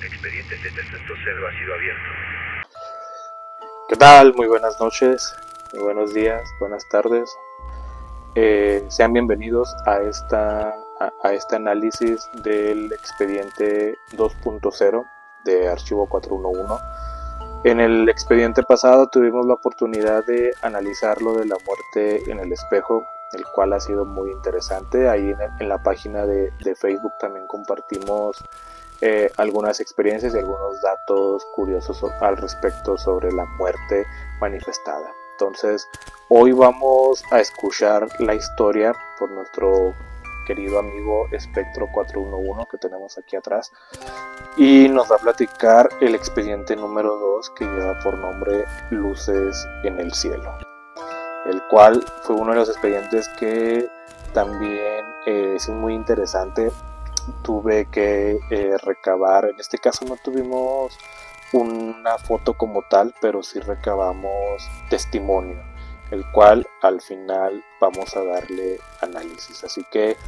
Expediente Z300 ha sido abierto. ¿Qué tal? Muy buenas noches, muy buenos días, buenas tardes. Sean bienvenidos a este análisis del expediente 2.0 de archivo 411. En el expediente pasado tuvimos la oportunidad de analizar lo de la muerte en el espejo, el cual ha sido muy interesante. Ahí en la página de Facebook también compartimos algunas experiencias y algunos datos curiosos al respecto sobre la muerte manifestada. Entonces, hoy vamos a escuchar la historia por nuestro querido amigo Espectro 411 que tenemos aquí atrás, y nos va a platicar el expediente número 2, que lleva por nombre Luces en el Cielo, el cual fue uno de los expedientes que también es muy interesante. Tuve que recabar, en este caso no tuvimos una foto como tal, pero sí recabamos testimonio, el cual al final vamos a darle análisis. Así que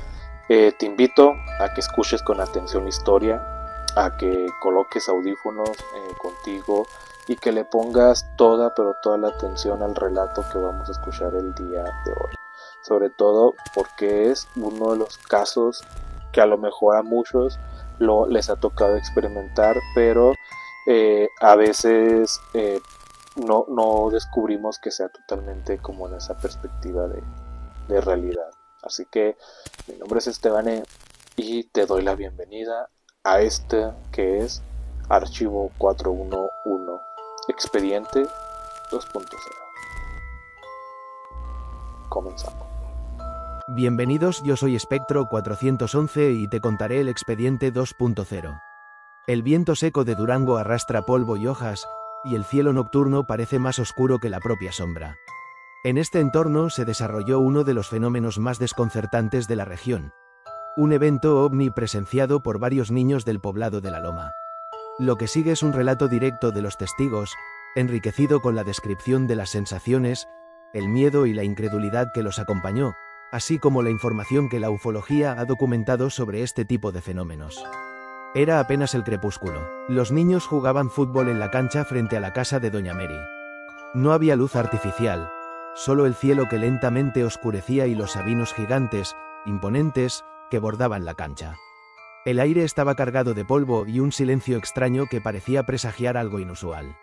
te invito a que escuches con atención la historia, a que coloques audífonos contigo y que le pongas toda la atención al relato que vamos a escuchar el día de hoy, sobre todo porque es uno de los casos que a lo mejor a muchos les ha tocado experimentar, pero a veces no descubrimos que sea totalmente como en esa perspectiva de realidad. Así que mi nombre es Esteban y te doy la bienvenida a este que es Archivo 411, Expediente 2.0. Comenzamos. Bienvenidos, yo soy Espectro 411 y te contaré el expediente 2.0. El viento seco de Durango arrastra polvo y hojas, y el cielo nocturno parece más oscuro que la propia sombra. En este entorno se desarrolló uno de los fenómenos más desconcertantes de la región. Un evento ovni presenciado por varios niños del poblado de La Loma. Lo que sigue es un relato directo de los testigos, enriquecido con la descripción de las sensaciones, el miedo y la incredulidad que los acompañó, así como la información que la ufología ha documentado sobre este tipo de fenómenos. Era apenas el crepúsculo. Los niños jugaban fútbol en la cancha frente a la casa de Doña Mary. No había luz artificial, solo el cielo que lentamente oscurecía y los sabinos gigantes, imponentes, que bordaban la cancha. El aire estaba cargado de polvo y un silencio extraño que parecía presagiar algo inusual.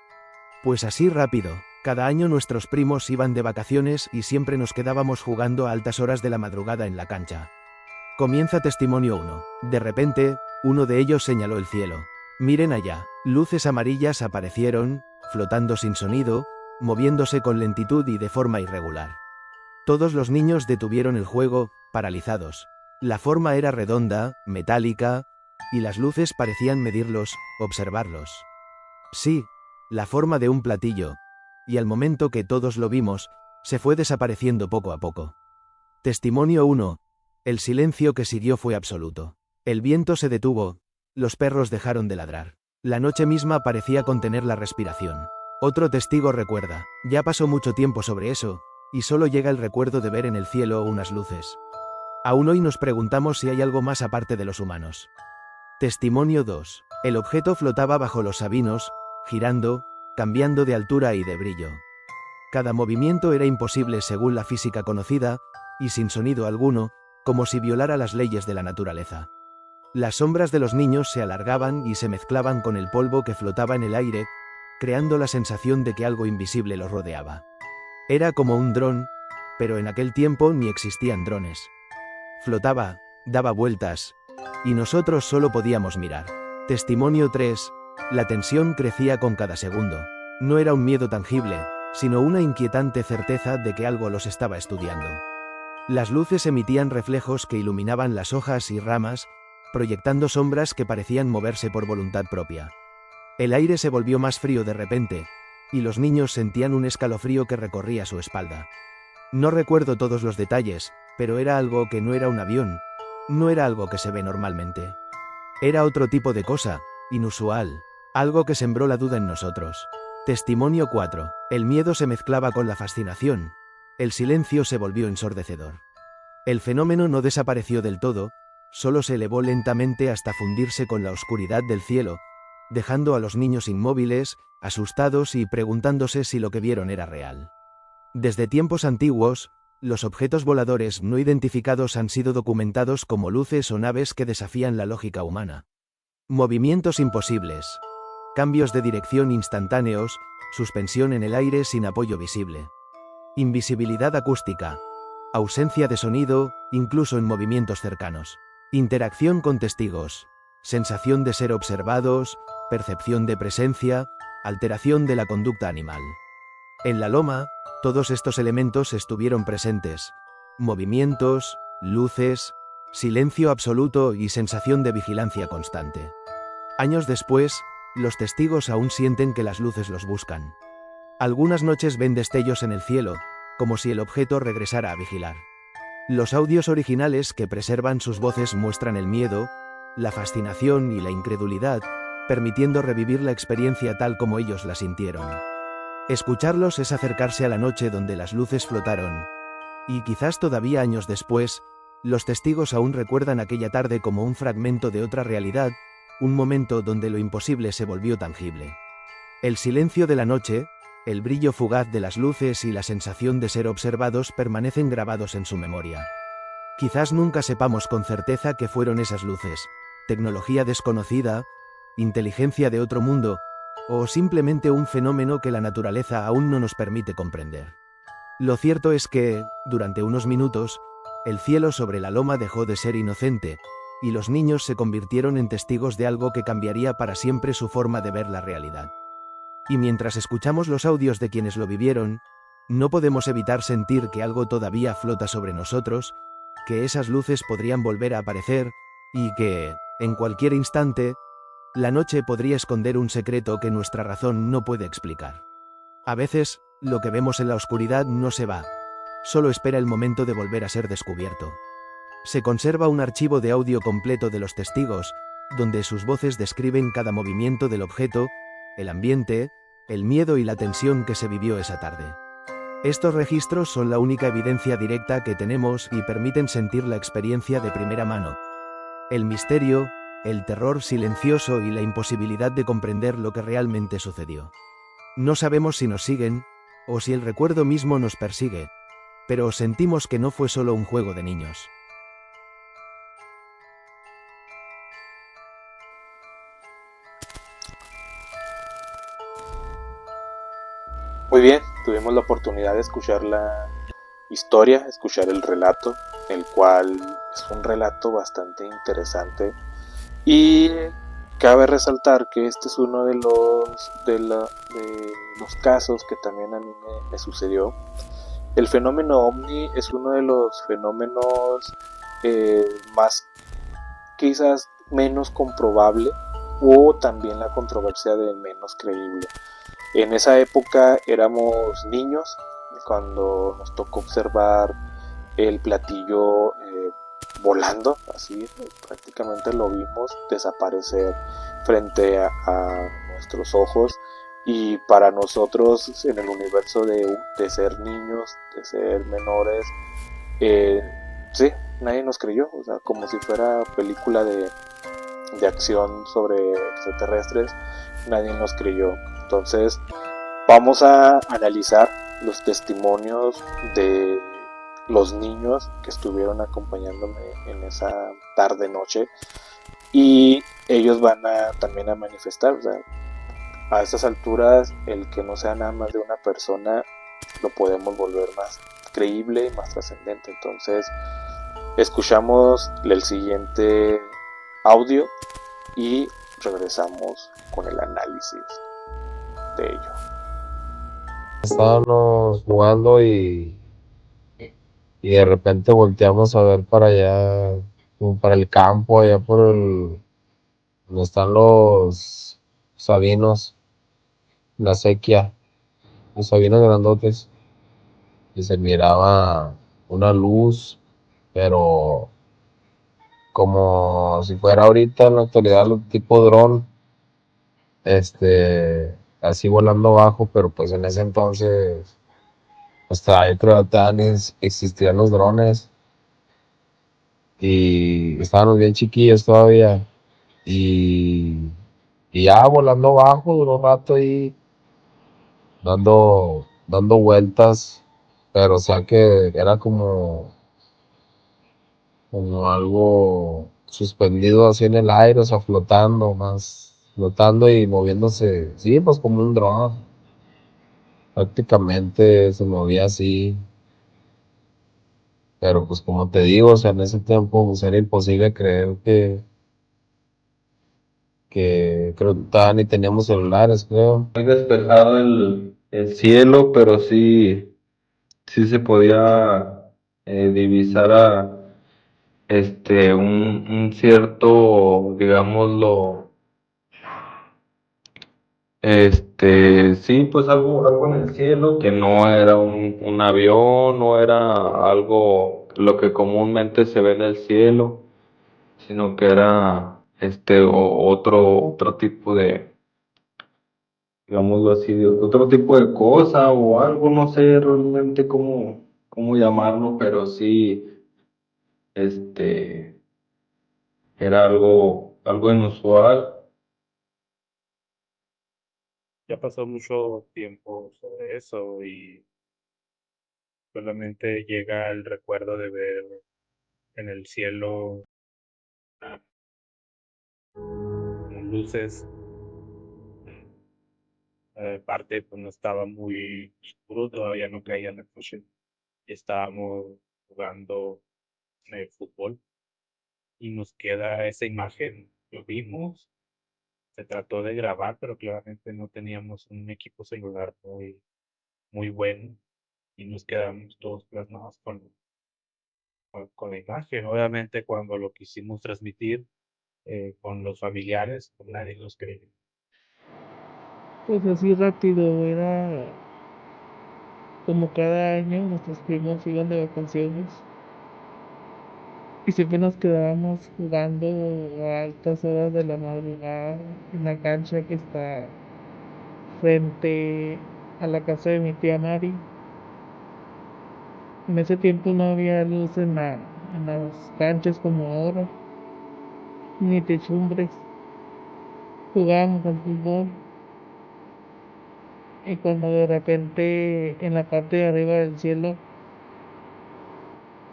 Pues así rápido. Cada año nuestros primos iban de vacaciones y siempre nos quedábamos jugando a altas horas de la madrugada en la cancha. Comienza testimonio 1. De repente, uno de ellos señaló el cielo. Miren allá. Luces amarillas aparecieron, flotando sin sonido, moviéndose con lentitud y de forma irregular. Todos los niños detuvieron el juego, paralizados. La forma era redonda, metálica, y las luces parecían medirlos, observarlos. Sí, la forma de un platillo. Y al momento que todos lo vimos, se fue desapareciendo poco a poco. Testimonio 1. El silencio que siguió fue absoluto. El viento se detuvo, los perros dejaron de ladrar. La noche misma parecía contener la respiración. Otro testigo recuerda, ya pasó mucho tiempo sobre eso, y solo llega el recuerdo de ver en el cielo unas luces. Aún hoy nos preguntamos si hay algo más aparte de los humanos. Testimonio 2. El objeto flotaba bajo los sabinos, girando, cambiando de altura y de brillo. Cada movimiento era imposible según la física conocida, y sin sonido alguno, como si violara las leyes de la naturaleza. Las sombras de los niños se alargaban y se mezclaban con el polvo que flotaba en el aire, creando la sensación de que algo invisible los rodeaba. Era como un dron, pero en aquel tiempo ni existían drones. Flotaba, daba vueltas, y nosotros solo podíamos mirar. Testimonio 3. La tensión crecía con cada segundo. No era un miedo tangible, sino una inquietante certeza de que algo los estaba estudiando. Las luces emitían reflejos que iluminaban las hojas y ramas, proyectando sombras que parecían moverse por voluntad propia. El aire se volvió más frío de repente, y los niños sentían un escalofrío que recorría su espalda. No recuerdo todos los detalles, pero era algo que no era un avión, no era algo que se ve normalmente. Era otro tipo de cosa, inusual, algo que sembró la duda en nosotros. Testimonio 4. El miedo se mezclaba con la fascinación. El silencio se volvió ensordecedor. El fenómeno no desapareció del todo, solo se elevó lentamente hasta fundirse con la oscuridad del cielo, dejando a los niños inmóviles, asustados y preguntándose si lo que vieron era real. Desde tiempos antiguos, los objetos voladores no identificados han sido documentados como luces o naves que desafían la lógica humana. Movimientos imposibles, cambios de dirección instantáneos, suspensión en el aire sin apoyo visible. Invisibilidad acústica, ausencia de sonido, incluso en movimientos cercanos. Interacción con testigos, sensación de ser observados, percepción de presencia, alteración de la conducta animal. En la loma, todos estos elementos estuvieron presentes: movimientos, luces, silencio absoluto y sensación de vigilancia constante. Años después, los testigos aún sienten que las luces los buscan. Algunas noches ven destellos en el cielo, como si el objeto regresara a vigilar. Los audios originales que preservan sus voces muestran el miedo, la fascinación y la incredulidad, permitiendo revivir la experiencia tal como ellos la sintieron. Escucharlos es acercarse a la noche donde las luces flotaron, y quizás todavía años después, los testigos aún recuerdan aquella tarde como un fragmento de otra realidad, un momento donde lo imposible se volvió tangible. El silencio de la noche, el brillo fugaz de las luces y la sensación de ser observados permanecen grabados en su memoria. Quizás nunca sepamos con certeza qué fueron esas luces: tecnología desconocida, inteligencia de otro mundo, o simplemente un fenómeno que la naturaleza aún no nos permite comprender. Lo cierto es que, durante unos minutos, el cielo sobre la loma dejó de ser inocente, y los niños se convirtieron en testigos de algo que cambiaría para siempre su forma de ver la realidad. Y mientras escuchamos los audios de quienes lo vivieron, no podemos evitar sentir que algo todavía flota sobre nosotros, que esas luces podrían volver a aparecer, y que, en cualquier instante, la noche podría esconder un secreto que nuestra razón no puede explicar. A veces, lo que vemos en la oscuridad no se va, solo espera el momento de volver a ser descubierto. Se conserva un archivo de audio completo de los testigos, donde sus voces describen cada movimiento del objeto, el ambiente, el miedo y la tensión que se vivió esa tarde. Estos registros son la única evidencia directa que tenemos y permiten sentir la experiencia de primera mano. El misterio, el terror silencioso y la imposibilidad de comprender lo que realmente sucedió. No sabemos si nos siguen, o si el recuerdo mismo nos persigue, pero sentimos que no fue solo un juego de niños. Muy bien, tuvimos la oportunidad de escuchar la historia, escuchar el relato, el cual es un relato bastante interesante, y cabe resaltar que este es uno de los casos que también a mí me sucedió. El fenómeno ovni es uno de los fenómenos más, quizás menos comprobable, o también la controversia de menos creíble. En esa época éramos niños cuando nos tocó observar el platillo volando, así prácticamente lo vimos desaparecer frente a nuestros ojos, y para nosotros en el universo de ser niños, de ser menores, sí, nadie nos creyó, o sea, como si fuera película de acción sobre extraterrestres, nadie nos creyó. Entonces vamos a analizar los testimonios de los niños que estuvieron acompañándome en esa tarde noche, y ellos van también a manifestar, o sea, a estas alturas el que no sea nada más de una persona lo podemos volver más creíble y más trascendente. Entonces escuchamos el siguiente audio y regresamos con el análisis de ello. Estábamos jugando y de repente volteamos a ver para allá, como para el campo, allá donde están los sabinos, la sequía, los sabinos grandotes, y se miraba una luz, pero como si fuera ahorita en la actualidad tipo dron, así volando bajo, pero pues en ese entonces hasta yo creo que existían los drones y estábamos bien chiquillos todavía, y Y ya volando bajo, duró un rato ahí dando vueltas, pero o sea que era como algo suspendido así en el aire, o sea, flotando más, flotando y moviéndose, sí, pues como un dron, prácticamente se movía así, pero pues como te digo, o sea, en ese tiempo pues era imposible creer que creo que todavía ni teníamos celulares, creo. Muy despejado el cielo, pero sí se podía divisar un cierto, digámoslo, sí, pues algo en el cielo, que no era un avión, no era algo lo que comúnmente se ve en el cielo, sino que era otro tipo de, digámoslo así, de otro tipo de cosa o algo, no sé realmente cómo llamarlo, pero sí, este, era algo inusual. Ya pasó mucho tiempo sobre eso y solamente llega el recuerdo de ver en el cielo como luces. Parte pues no estaba muy oscuro, todavía no caía la noche. Estábamos jugando fútbol y nos queda esa imagen. Lo vimos, se trató de grabar, pero claramente no teníamos un equipo celular muy bueno y nos quedamos todos plasmados con la imagen. Obviamente cuando lo quisimos transmitir con los familiares, pues nadie nos creyó. Pues así rápido, era como cada año nuestros primos iban de vacaciones y siempre nos quedábamos jugando a altas horas de la madrugada en la cancha que está frente a la casa de mi tía Mari. En ese tiempo no había luz en las canchas como ahora, ni techumbres. Jugábamos al fútbol y cuando de repente en la parte de arriba del cielo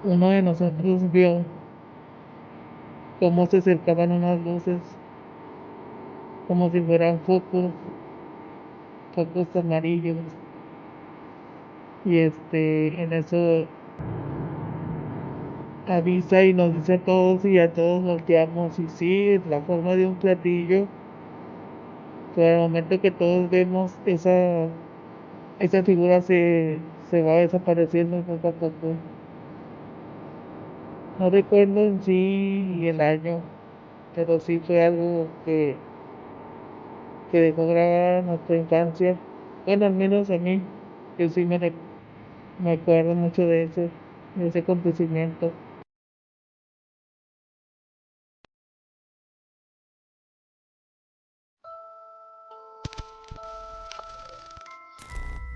uno de nosotros vio cómo se acercaban unas luces, como si fueran focos amarillos. Y en eso avisa y nos dice a todos y a todos volteamos y sí, es la forma de un platillo, pero al momento que todos vemos esa figura se va desapareciendo poco a poco. No recuerdo en sí el año, pero sí fue algo que dejó grabada nuestra infancia. Bueno, al menos a mí, yo sí me acuerdo mucho de ese acontecimiento.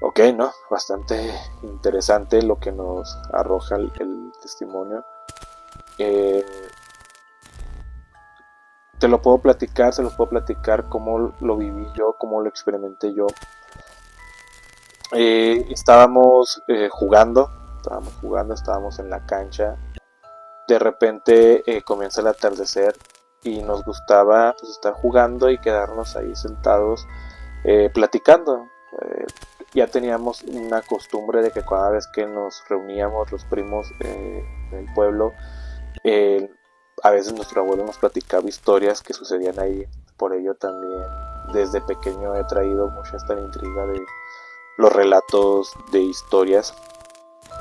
Ok, ¿no? Bastante interesante lo que nos arroja el testimonio. Eh, te lo puedo platicar, se los puedo platicar cómo lo viví yo, cómo lo experimenté yo. Estábamos jugando, estábamos en la cancha. De repente comienza el atardecer y nos gustaba pues, estar jugando y quedarnos ahí sentados platicando. Ya teníamos una costumbre de que cada vez que nos reuníamos los primos del pueblo, eh, a veces nuestro abuelo nos platicaba historias que sucedían ahí. Por ello también desde pequeño he traído mucha esta intriga de los relatos de historias,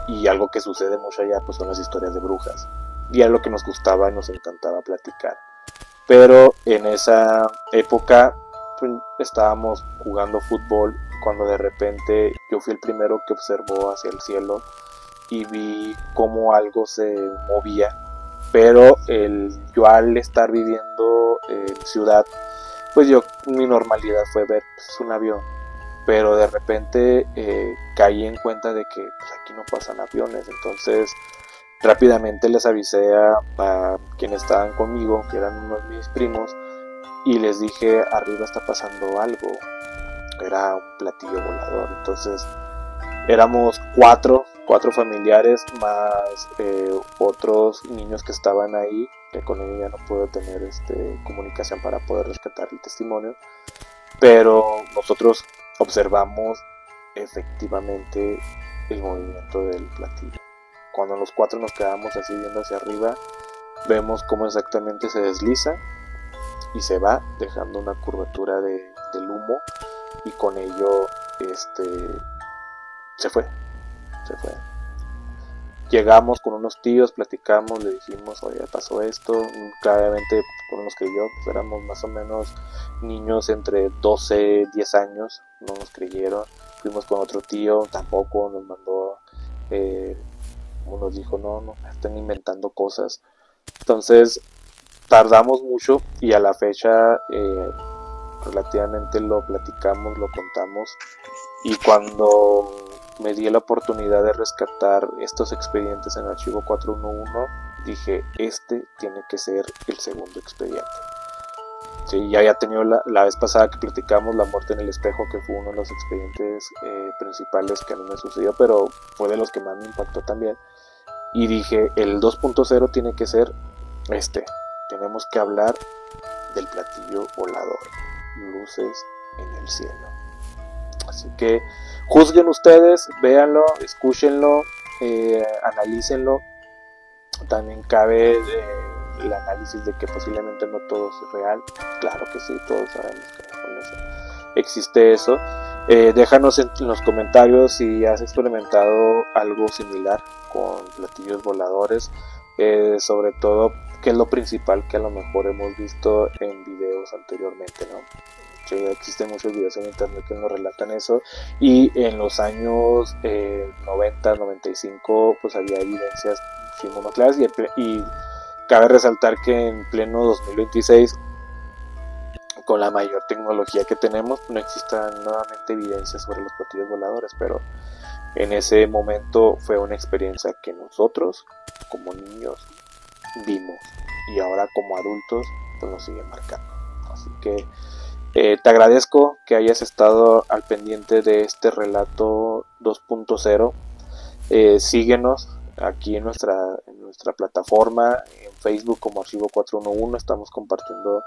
y algo que sucede mucho allá pues son las historias de brujas, y es lo que nos gustaba y nos encantaba platicar. Pero en esa época pues, estábamos jugando fútbol cuando de repente yo fui el primero que observó hacia el cielo y vi cómo algo se movía, pero yo al estar viviendo en ciudad, pues mi normalidad fue ver pues, un avión, pero de repente caí en cuenta de que pues, aquí no pasan aviones. Entonces rápidamente les avisé a quienes estaban conmigo, que eran unos de mis primos, y les dije, arriba está pasando algo. Era un platillo volador. Entonces éramos cuatro familiares más otros niños que estaban ahí, que con ellos ya no puedo tener comunicación para poder rescatar el testimonio, pero nosotros observamos efectivamente el movimiento del platillo. Cuando los cuatro nos quedamos así viendo hacia arriba, vemos cómo exactamente se desliza y se va dejando una curvatura del humo, y con ello se fue. Llegamos con unos tíos, platicamos, le dijimos, oye, pasó esto. Claramente con los que yo, pues éramos más o menos niños entre 12, 10 años, no nos creyeron. Fuimos con otro tío, tampoco nos mandó, nos dijo, no, están inventando cosas. Entonces tardamos mucho, y a la fecha relativamente lo platicamos, lo contamos, y cuando me di la oportunidad de rescatar estos expedientes en el archivo 411, dije, tiene que ser el segundo expediente. Sí, ya había tenido la vez pasada que platicamos la muerte en el espejo, que fue uno de los expedientes principales que a mí me sucedió, pero fue de los que más me impactó también. Y dije, el 2.0 tiene que ser tenemos que hablar del platillo volador, luces en el cielo. Así que juzguen ustedes, véanlo, escúchenlo, analícenlo. También cabe el análisis de que posiblemente no todo es real. Claro que sí, todos sabemos que con eso existe eso. Déjanos en los comentarios si has experimentado algo similar con platillos voladores, sobre todo qué es lo principal que a lo mejor hemos visto en videos anteriormente, ¿no? Sí, existen muchos videos en internet que nos relatan eso, y en los años 90, 95 pues había evidencias muy claras, y cabe resaltar que en pleno 2026, con la mayor tecnología que tenemos, no existan nuevamente evidencias sobre los platillos voladores, pero en ese momento fue una experiencia que nosotros como niños vimos, y ahora como adultos pues nos sigue marcando. Así que te agradezco que hayas estado al pendiente de este relato 2.0. Síguenos aquí en nuestra plataforma, en Facebook como Archivo 411. Estamos compartiendo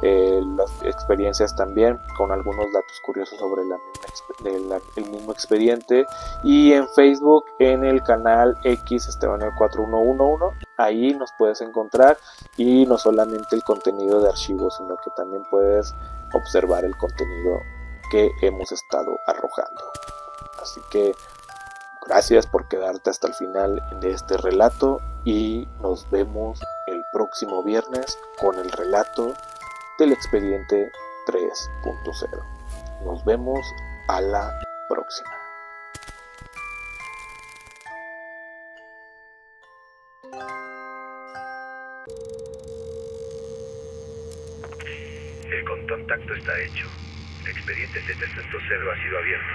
las experiencias también, con algunos datos curiosos sobre el mismo expediente, y en Facebook en el canal X Esteban 4111. Ahí nos puedes encontrar, y no solamente el contenido de archivos, sino que también puedes observar el contenido que hemos estado arrojando. Así que gracias por quedarte hasta el final de este relato, y nos vemos el próximo viernes con el relato del expediente 3.0. Nos vemos a la próxima. El contacto está hecho. El expediente 7.0 ha sido abierto.